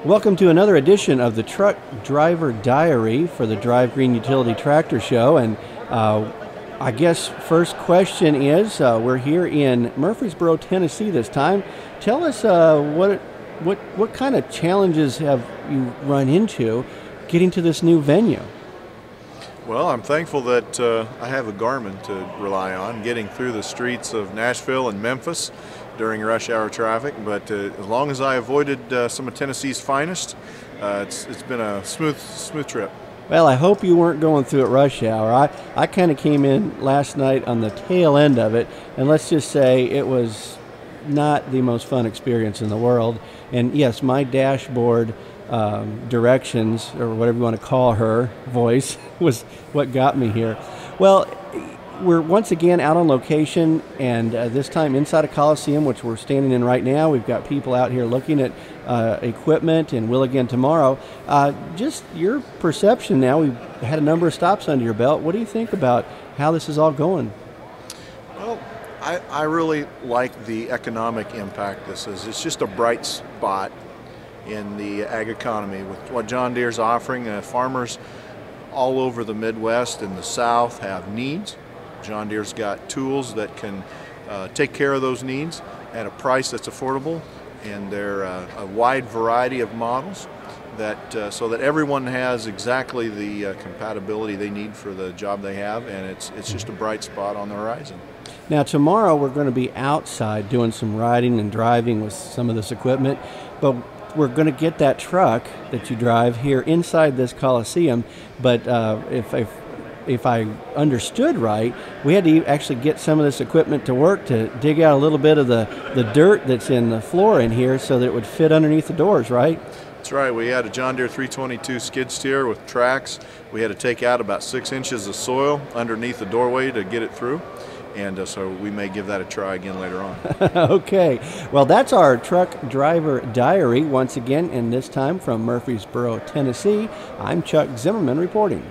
Welcome to another edition of the Truck Driver Diary for the Drive Green Utility Tractor Show. And I guess first question is, we're here in Murfreesboro, Tennessee this time. Tell us what kind of challenges have you run into getting to this new venue? Well, I'm thankful that I have a Garmin to rely on getting through the streets of Nashville and Memphis during rush hour traffic, but as long as I avoided some of Tennessee's finest, it's been a smooth trip. Well, I hope you weren't going through at rush hour. I kind of came in last night on the tail end of it, and let's just say it was not the most fun experience in the world. And yes, my dashboard directions, or whatever you want to call her, voice, was what got me here. Well, we're once again out on location, and this time inside a Coliseum, which we're standing in right now. We've got people out here looking at equipment, and will again tomorrow. Just your perception now, we've had a number of stops under your belt. What do you think about how this is all going? Well, I really like the economic impact this is. It's just a bright spot in the ag economy with what John Deere's offering. Farmers all over the Midwest and the South have needs. John Deere's got tools that can take care of those needs at a price that's affordable, and they're a wide variety of models that so that everyone has exactly the compatibility they need for the job they have, and it's just a bright spot on the horizon. Now tomorrow we're going to be outside doing some riding and driving with some of this equipment, but we're going to get that truck that you drive here inside this Coliseum. But if I understood right, we had to actually get some of this equipment to work to dig out a little bit of the dirt that's in the floor in here so that it would fit underneath the doors, right? That's right. We had a John Deere 322 skid steer with tracks. We had to take out about 6 inches of soil underneath the doorway to get it through. And so we may give that a try again later on. Okay. Well, that's our Truck Driver Diary once again, and this time from Murfreesboro, Tennessee. I'm Chuck Zimmerman reporting.